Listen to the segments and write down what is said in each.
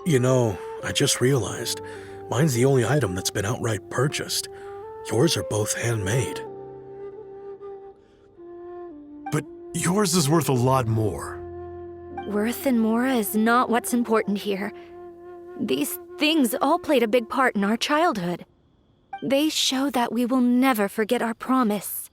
You know, I just realized, mine's the only item that's been outright purchased. Yours are both handmade. But yours is worth a lot more. Worth and more is not what's important here. These things all played a big part in our childhood. They show that we will never forget our promise.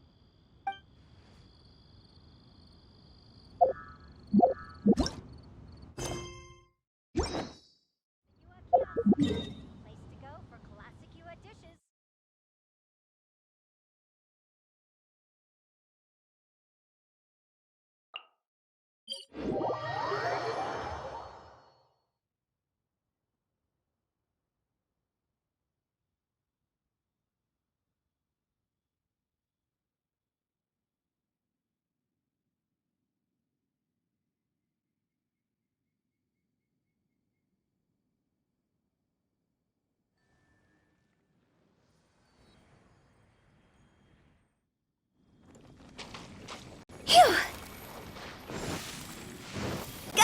Phew! Go!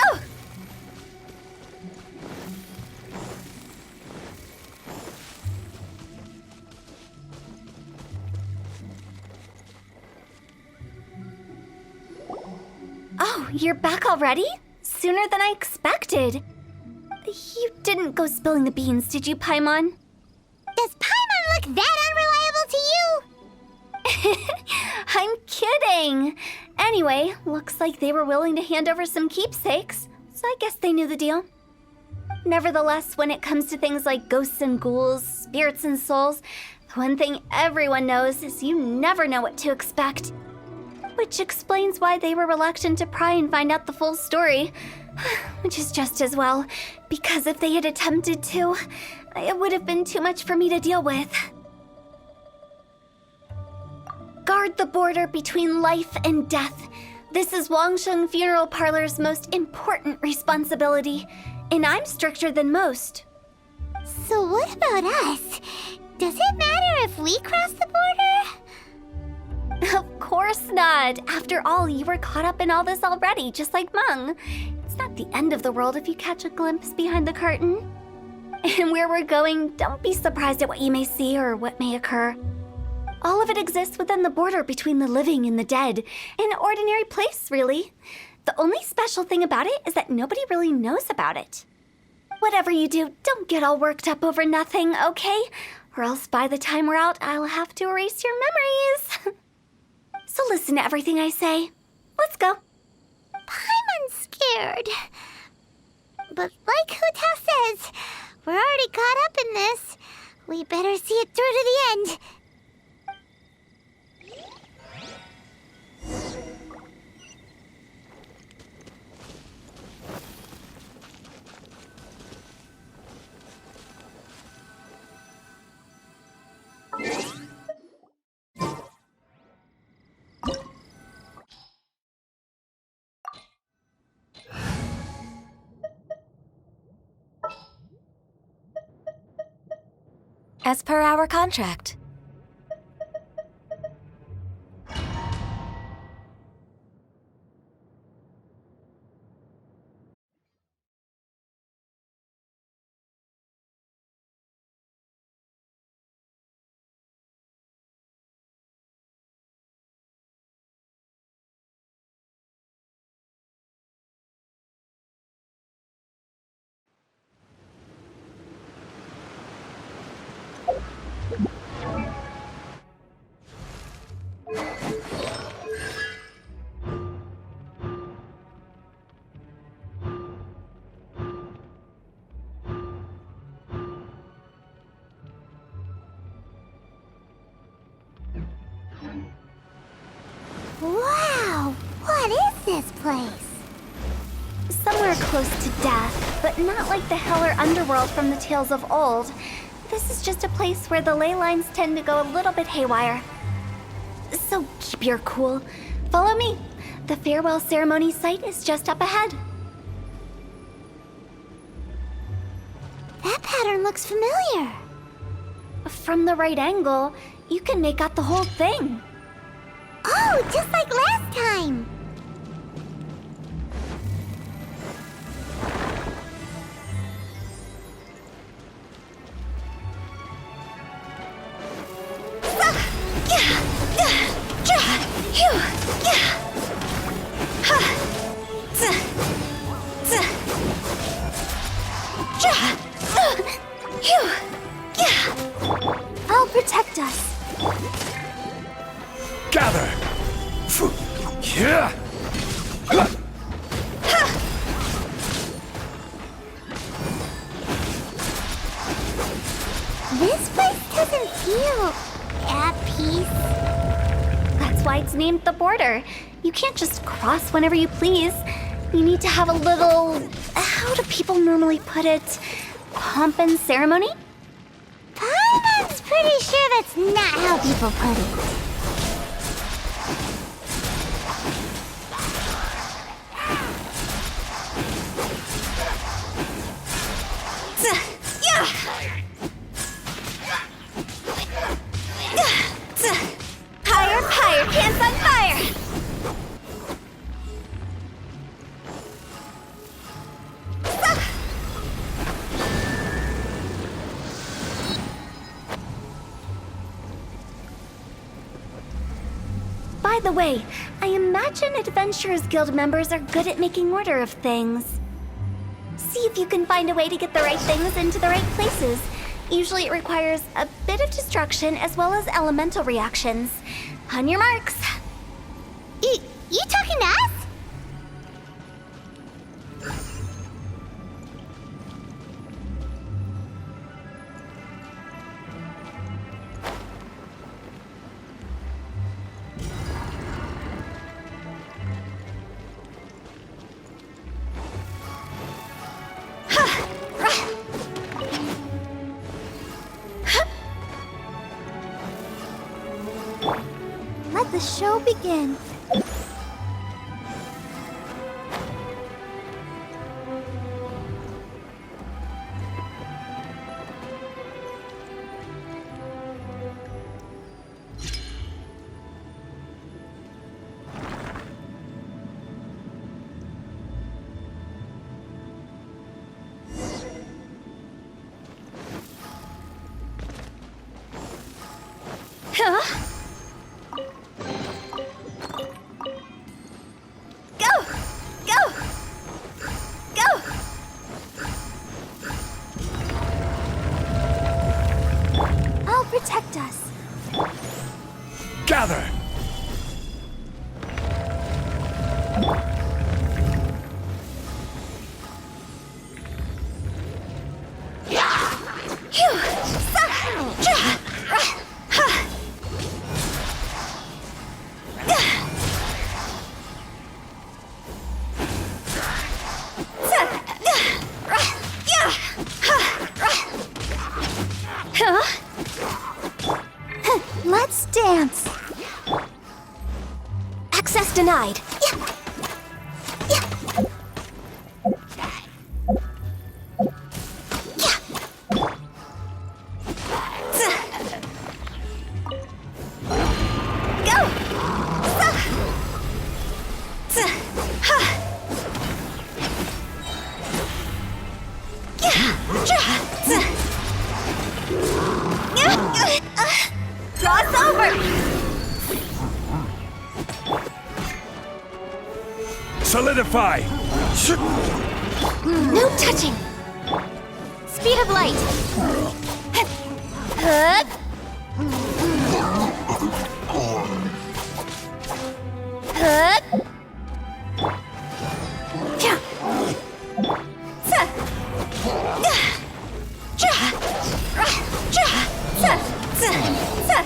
Oh, you're back already? Sooner than I expected. You didn't go spilling the beans, did you, Paimon? Does Paimon look that unreliable to you? I'm kidding! Anyway, looks like they were willing to hand over some keepsakes, so I guess they knew the deal. Nevertheless, when it comes to things like ghosts and ghouls, spirits and souls, the one thing everyone knows is you never know what to expect. Which explains why they were reluctant to pry and find out the full story. Which is just as well, because if they had attempted to, it would have been too much for me to deal with. Guard the border between life and death. This is Wangsheng Funeral Parlor's most important responsibility, and I'm stricter than most. So what about us? Does it matter if we cross the border? Of course not. After all, you were caught up in all this already, just like Meng. It's not the end of the world if you catch a glimpse behind the curtain. And where we're going, don't be surprised at what you may see or what may occur. All of it exists within the border between the living and the dead. An ordinary place, really. The only special thing about it is that nobody really knows about it. Whatever you do, don't get all worked up over nothing, okay? Or else by the time we're out, I'll have to erase your memories. So listen to everything I say. Let's go. Paimon's scared. But like Hu-Tao says, we're already caught up in this. We better see it through to the end. As per our contract. Wow! What is this place? Somewhere close to death, but not like the hell or underworld from the tales of old. This is just a place where the ley lines tend to go a little bit haywire. So keep your cool. Follow me. The farewell ceremony site is just up ahead. That pattern looks familiar. From the right angle, you can make out the whole thing. Oh, just like last time! I'll protect us. Gather! Yeah! This place doesn't feel at peace. That's why it's named the border. You can't just cross whenever you please. You need to have a little, how do people normally put it, pomp and ceremony? Paimon's pretty sure that's not how people put it. Higher, pants on fire! By the way, I imagine Adventurers Guild members are good at making order of things. See if you can find a way to get the right things into the right places. Usually it requires a bit of destruction as well as elemental reactions. On your marks. You talking to us? Let the show begin. Protect us. Gather! Let's dance. Access denied. Cross over! Solidify! No touching! Speed of light! Hup. Hup. Yeah. Sa. Ja. Ja. Sa. Sa. Sa.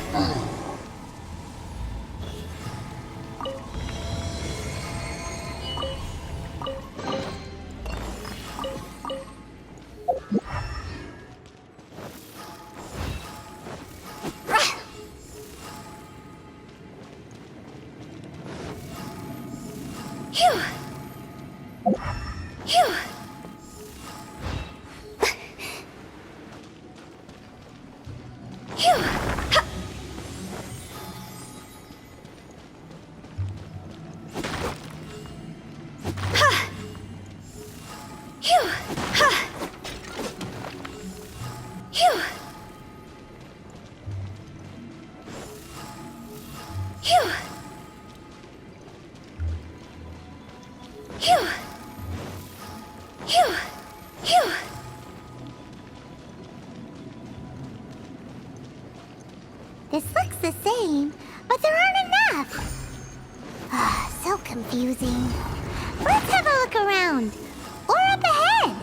Phew. Phew. Phew. Ha. Ha. Phew. Ha. Phew. Phew. Phew. Phew. Phew. amazing. Let's have a look around. Or up ahead.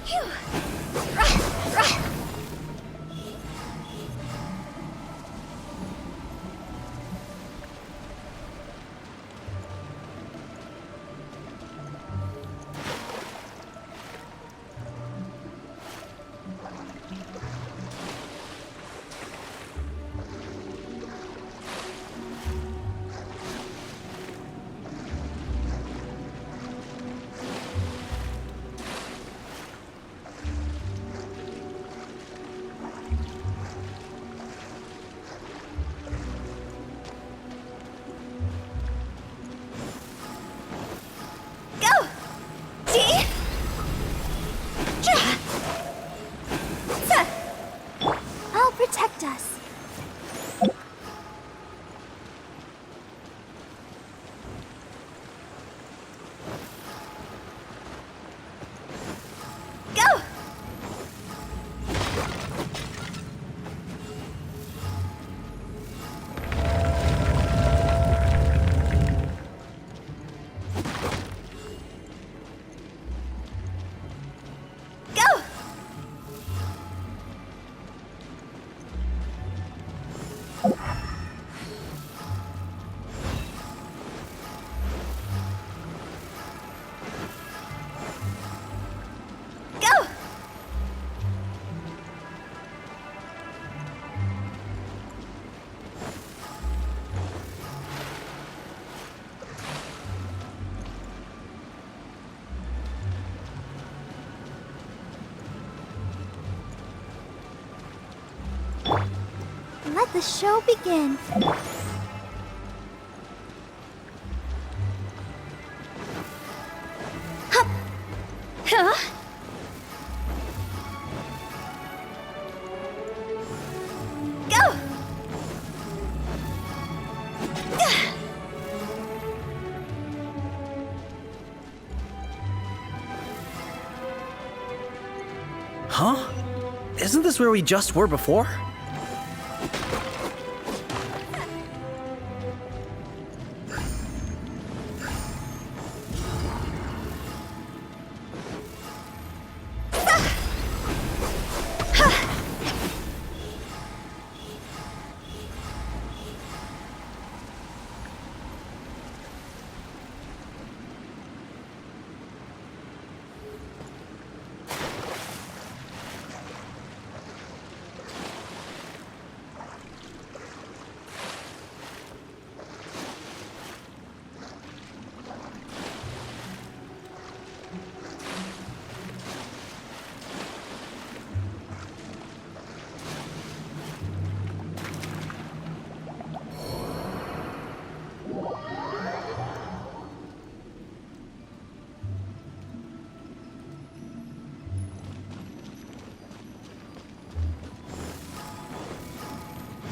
Phew. Rah, rah. I'll protect us. Go! Go! Go! Let the show begin. Hup! Huh? Go! Huh? Isn't this where we just were before?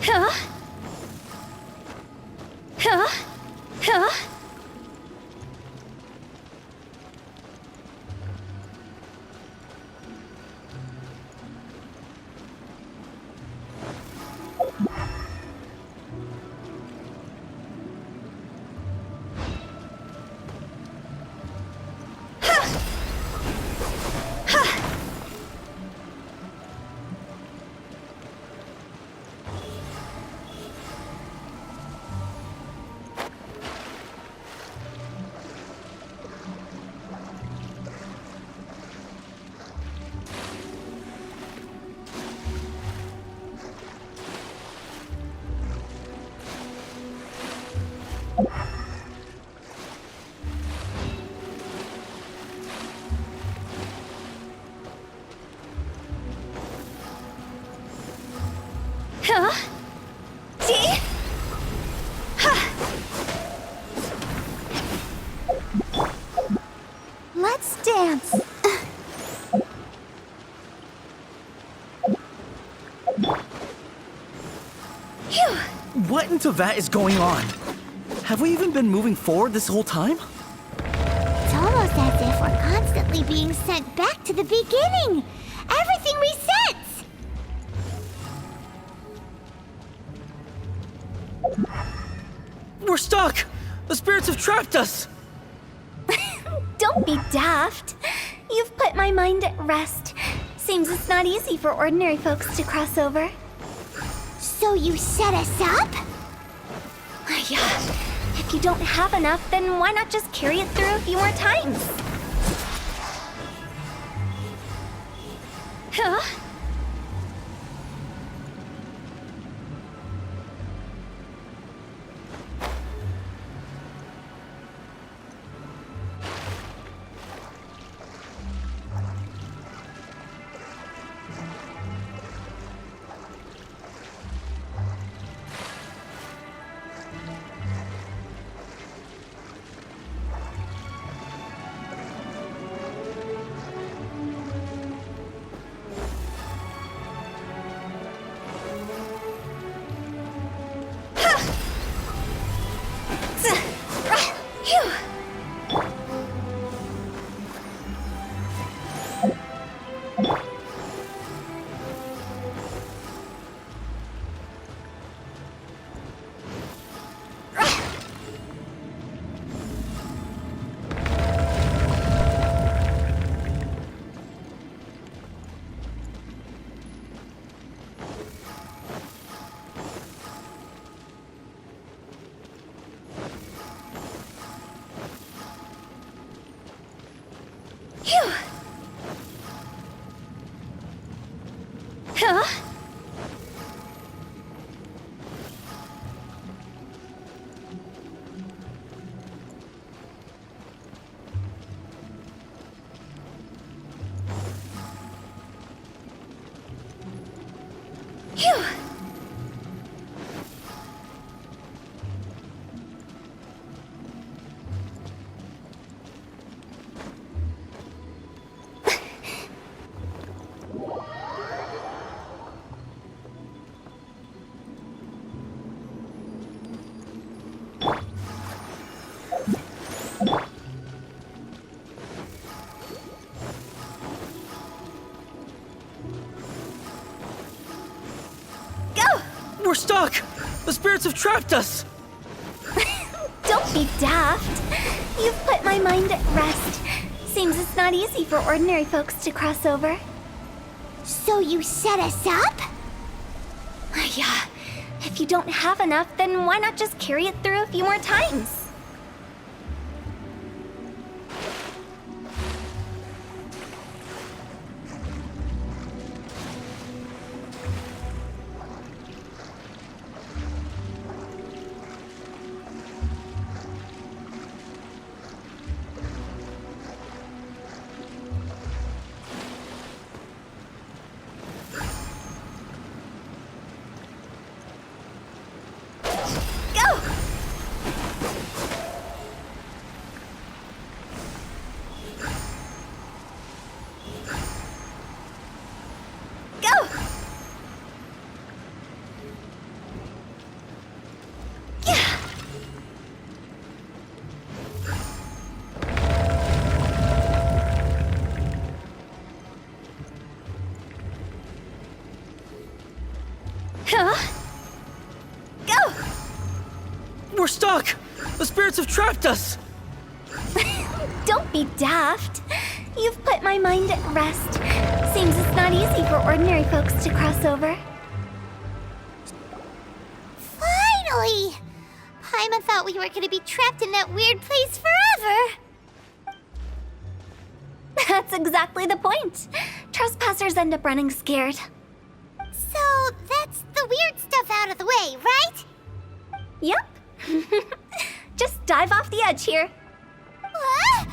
Huh? Huh? Huh? Huh? See? Let's dance. Phew. What in Teyvat is going on? Have we even been moving forward this whole time? It's almost as if we're constantly being sent back to the beginning. Everything resets. We're stuck! The spirits have trapped us! Don't be daft. You've put my mind at rest. Seems it's not easy for ordinary folks to cross over. So you set us up? Yeah. If you don't have enough, then why not just carry it through a few more times? Huh? Huh? Phew! We're stuck! The spirits have trapped us! Don't be daft. You've put my mind at rest. Seems it's not easy for ordinary folks to cross over. So you set us up? Yeah. If you don't have enough, then why not just carry it through a few more times? Huh? Go! We're stuck! The spirits have trapped us! Don't be daft. You've put my mind at rest. Seems it's not easy for ordinary folks to cross over. Finally! Paimon thought we were gonna be trapped in that weird place forever. That's exactly the point. Trespassers end up running scared. So that's the weird stuff out of the way, right? Yep. Just dive off the edge here. What?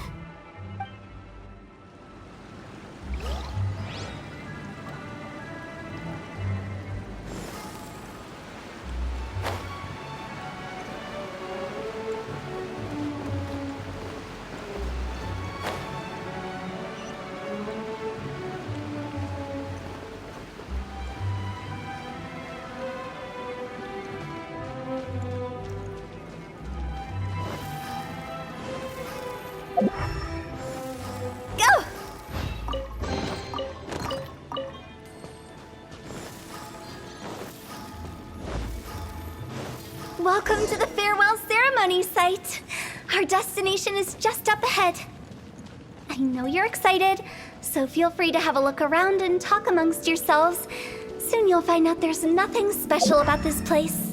funny sight. Our destination is just up ahead. I know you're excited, so feel free to have a look around and talk amongst yourselves. Soon you'll find out there's nothing special about this place.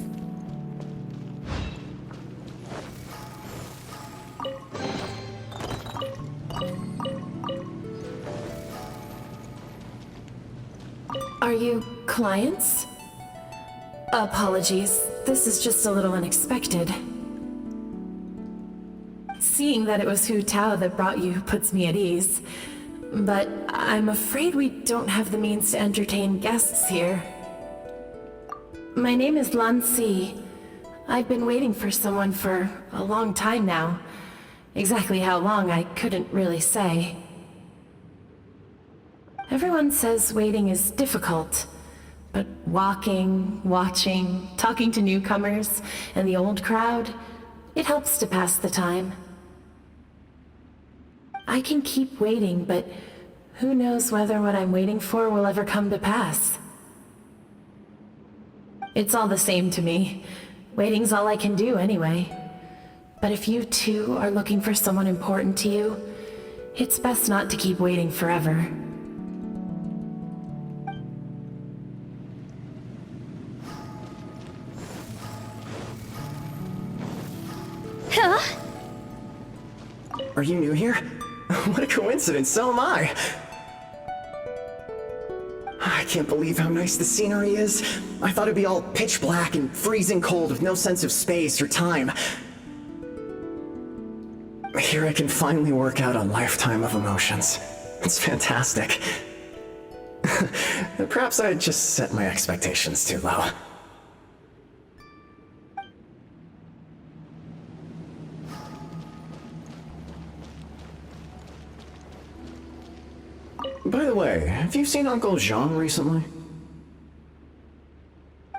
Are you clients? Apologies, this is just a little unexpected. Seeing that it was Hu Tao that brought you puts me at ease, but I'm afraid we don't have the means to entertain guests here. My name is Lan Si. I've been waiting for someone for a long time now. Exactly how long, I couldn't really say. Everyone says waiting is difficult, but walking, watching, talking to newcomers and the old crowd, it helps to pass the time. I can keep waiting, but who knows whether what I'm waiting for will ever come to pass. It's all the same to me. Waiting's all I can do anyway. But if you too are looking for someone important to you, it's best not to keep waiting forever. Huh? Are you new here? What a coincidence, so am I! I can't believe how nice the scenery is. I thought it'd be all pitch black and freezing cold with no sense of space or time. Here I can finally work out a lifetime of emotions. It's fantastic. Perhaps I just set my expectations too low. By the way, have you seen Uncle Jean recently?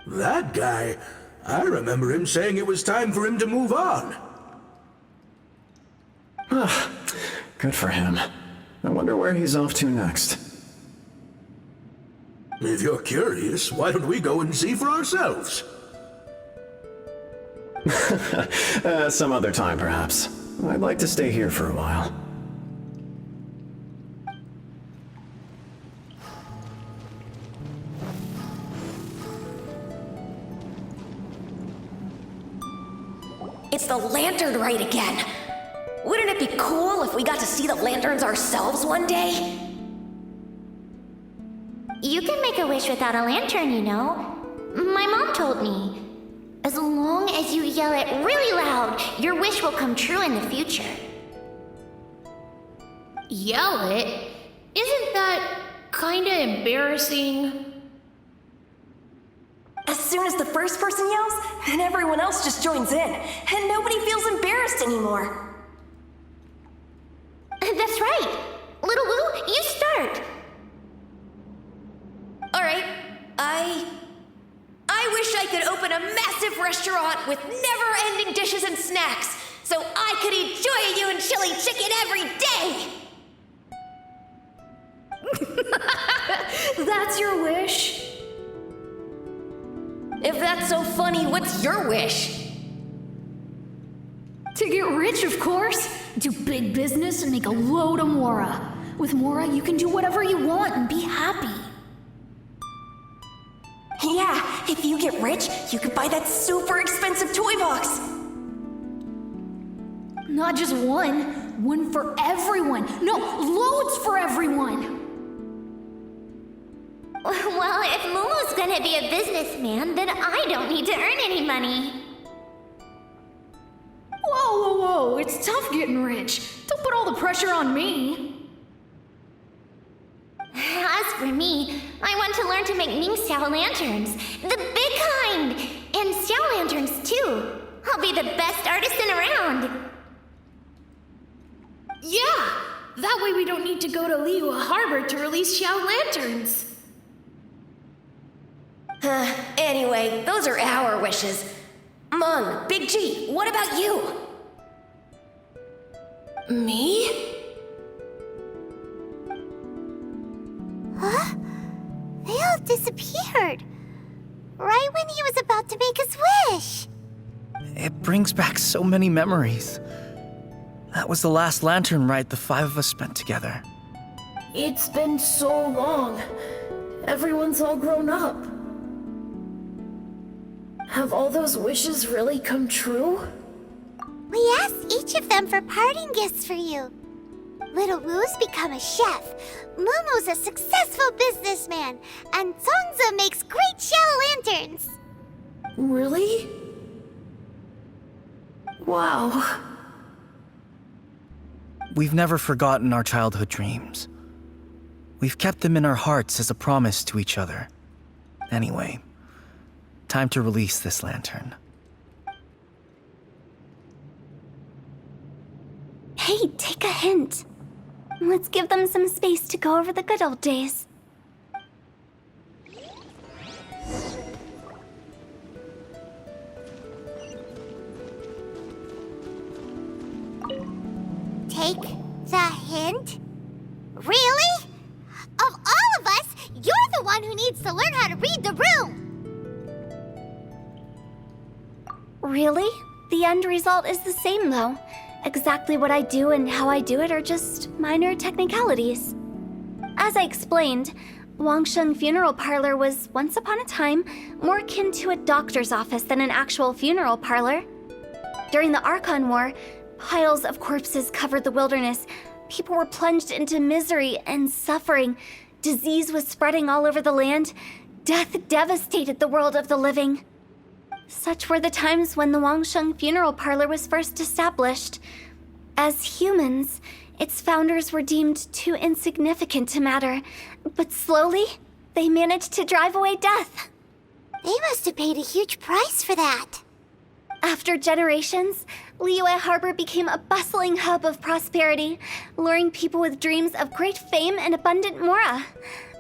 That guy? I remember him saying it was time for him to move on. Good for him. I wonder where he's off to next. If you're curious, why don't we go and see for ourselves? Some other time, perhaps. I'd like to stay here for a while. It's the lantern rite again. Wouldn't it be cool if we got to see the lanterns ourselves one day? You can make a wish without a lantern, you know. My mom told me. As long as you yell it really loud, your wish will come true in the future. Yell it? Isn't that kinda embarrassing? As soon as the first person yells, then everyone else just joins in, and nobody feels embarrassed anymore. That's right. Little Wu, you start. Alright, I wish I could open a massive restaurant with never-ending dishes and snacks, so I could eat Joy You and chili chicken every day! That's your wish? If that's so funny, what's your wish? To get rich, of course. Do big business and make a load of Mora. With Mora, you can do whatever you want and be happy. Yeah, if you get rich, you could buy that super expensive toy box. Not just one. One for everyone. No, loads for everyone. Well, if Momo's gonna be a businessman, then I don't need to earn any money. Whoa. It's tough getting rich. Don't put all the pressure on me. As for me, I want to learn to make Ming Xiao lanterns. The big kind! And Xiao lanterns, too. I'll be the best artisan around. Yeah! That way we don't need to go to Liyue Harbor to release Xiao lanterns. Anyway, those are our wishes. Mung, Big G, what about you? Me? Huh? They all disappeared. Right when he was about to make his wish. It brings back so many memories. That was the last lantern ride the 5 of us spent together. It's been so long. Everyone's all grown up. Have all those wishes really come true? We asked each of them for parting gifts for you. Little Wu's become a chef, Mumu's a successful businessman, and Zongza makes great shell lanterns. Really? Wow. We've never forgotten our childhood dreams. We've kept them in our hearts as a promise to each other. Anyway, time to release this lantern. Hey, take a hint. Let's give them some space to go over the good old days. Take the hint? Really? Of all of us, you're the one who needs to learn how to read the room! Really? The end result is the same, though. Exactly what I do and how I do it are just minor technicalities. As I explained, Wangsheng Funeral Parlor was, once upon a time, more akin to a doctor's office than an actual funeral parlor. During the Archon War, piles of corpses covered the wilderness. People were plunged into misery and suffering. Disease was spreading all over the land. Death devastated the world of the living. Such were the times when the Wangsheng Funeral Parlor was first established. As humans, its founders were deemed too insignificant to matter, but slowly, they managed to drive away death. They must have paid a huge price for that. After generations, Liyue Harbor became a bustling hub of prosperity, luring people with dreams of great fame and abundant mora.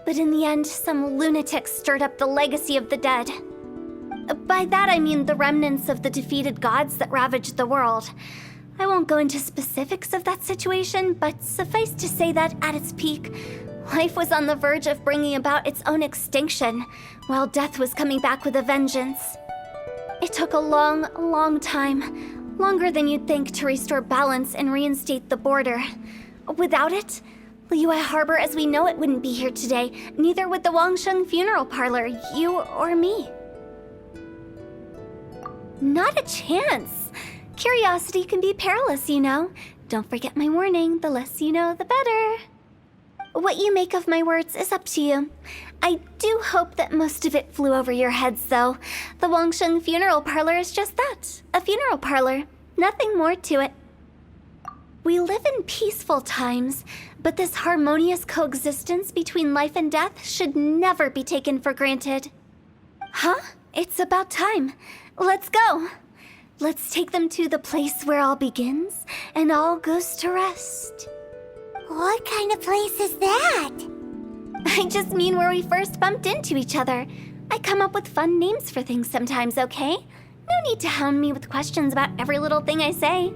But in the end, some lunatics stirred up the legacy of the dead. By that I mean the remnants of the defeated gods that ravaged the world. I won't go into specifics of that situation, but suffice to say that at its peak, life was on the verge of bringing about its own extinction, while death was coming back with a vengeance. It took a long, long time, longer than you'd think, to restore balance and reinstate the border. Without it, Liyue Harbor as we know it wouldn't be here today, neither would the Wangsheng Funeral Parlor, you or me. Not a chance. Curiosity can be perilous, you know. Don't forget my warning, the less you know, the better. What you make of my words is up to you. I do hope that most of it flew over your heads, though. The Wangsheng Funeral Parlor is just that, a funeral parlor. Nothing more to it. We live in peaceful times, but this harmonious coexistence between life and death should never be taken for granted. Huh? It's about time. Let's go. Let's take them to the place where all begins and all goes to rest. What kind of place is that? I just mean where we first bumped into each other. I come up with fun names for things sometimes, okay? No need to hound me with questions about every little thing I say.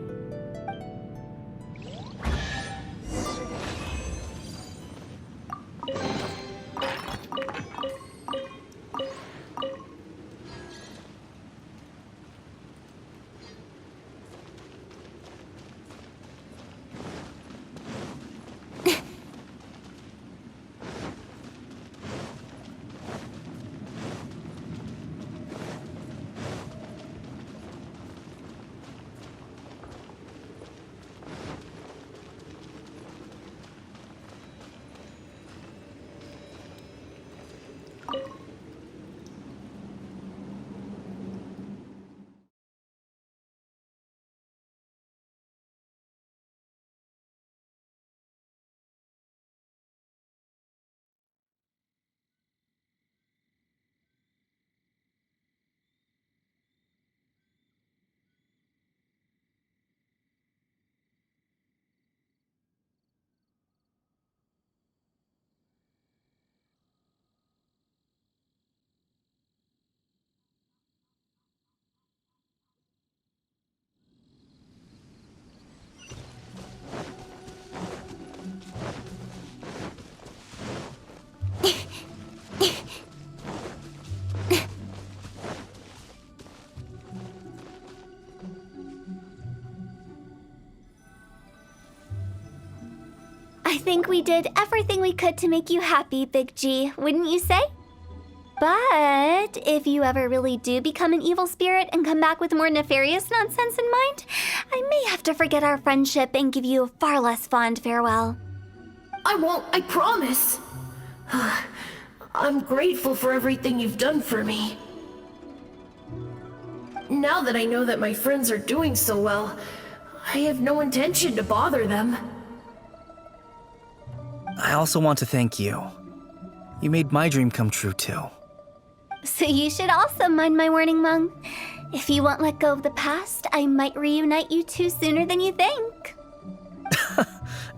I think we did everything we could to make you happy, Big G, wouldn't you say? But if you ever really do become an evil spirit and come back with more nefarious nonsense in mind, I may have to forget our friendship and give you a far less fond farewell. I won't, I promise. I'm grateful for everything you've done for me. Now that I know that my friends are doing so well, I have no intention to bother them. I also want to thank you. You made my dream come true too. So you should also mind my warning, Mung. If you won't let go of the past, I might reunite you two sooner than you think.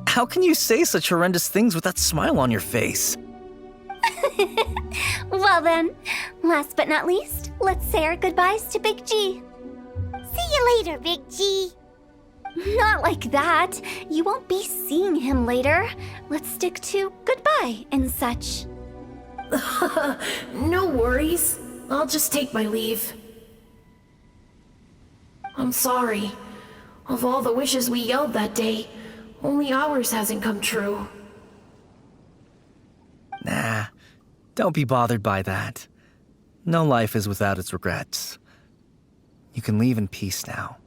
How can you say such horrendous things with that smile on your face? Well then, last but not least, let's say our goodbyes to Big G. See you later, Big G. Not like that. You won't be seeing him later. Let's stick to goodbye and such. No worries. I'll just take my leave. I'm sorry. Of all the wishes we yelled that day, only ours hasn't come true. Nah, don't be bothered by that. No life is without its regrets. You can leave in peace now.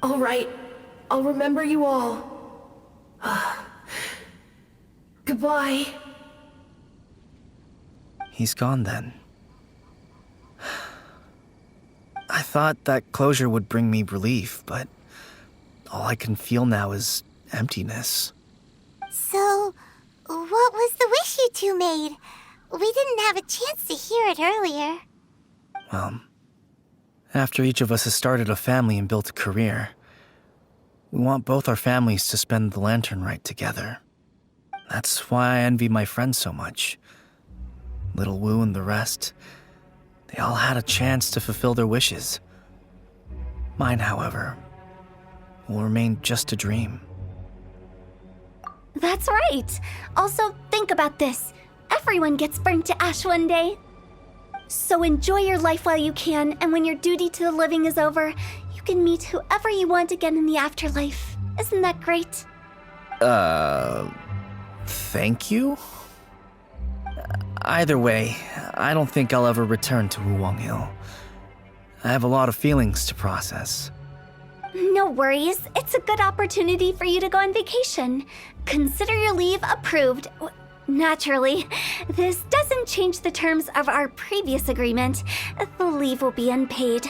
All right. I'll remember you all. Goodbye. He's gone then. I thought that closure would bring me relief, but all I can feel now is emptiness. So, what was the wish you two made? We didn't have a chance to hear it earlier. Well, after each of us has started a family and built a career, we want both our families to spend the Lantern Rite together. That's why I envy my friends so much. Little Wu and the rest, they all had a chance to fulfill their wishes. Mine, however, will remain just a dream. That's right. Also, think about this. Everyone gets burned to ash one day. So enjoy your life while you can, and when your duty to the living is over, you can meet whoever you want again in the afterlife. Isn't that great? Thank you? Either way, I don't think I'll ever return to Wuwang Hill. I have a lot of feelings to process. No worries. It's a good opportunity for you to go on vacation. Consider your leave approved. Naturally, this doesn't change the terms of our previous agreement. The leave will be unpaid.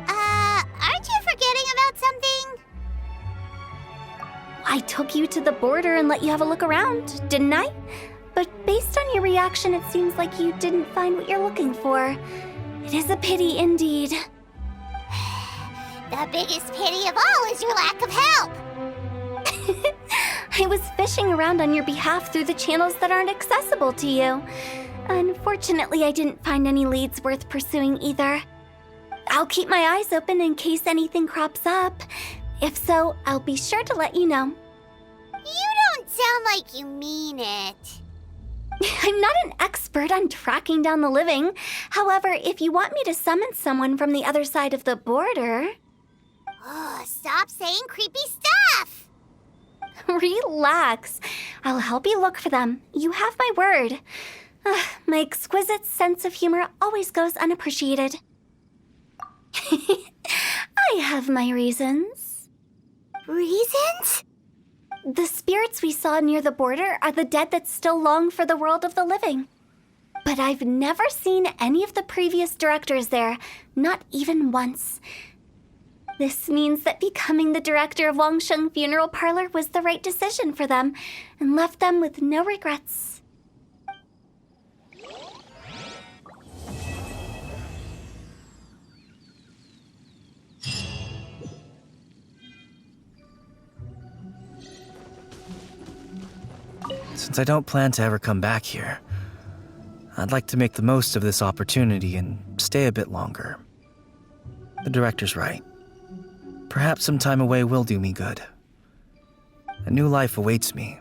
Aren't you forgetting about something? I took you to the border and let you have a look around, didn't I? But based on your reaction, it seems like you didn't find what you're looking for. It is a pity indeed. The biggest pity of all is your lack of help. I was fishing around on your behalf through the channels that aren't accessible to you. Unfortunately, I didn't find any leads worth pursuing either. I'll keep my eyes open in case anything crops up. If so, I'll be sure to let you know. You don't sound like you mean it. I'm not an expert on tracking down the living. However, if you want me to summon someone from the other side of the border... Oh, stop saying creepy stuff! Relax. I'll help you look for them. You have my word. My exquisite sense of humor always goes unappreciated. I have my reasons. Reasons? The spirits we saw near the border are the dead that still long for the world of the living. But I've never seen any of the previous directors there, not even once. This means that becoming the director of Wangsheng Funeral Parlor was the right decision for them, and left them with no regrets. Since I don't plan to ever come back here, I'd like to make the most of this opportunity and stay a bit longer. The director's right. Perhaps some time away will do me good. A new life awaits me.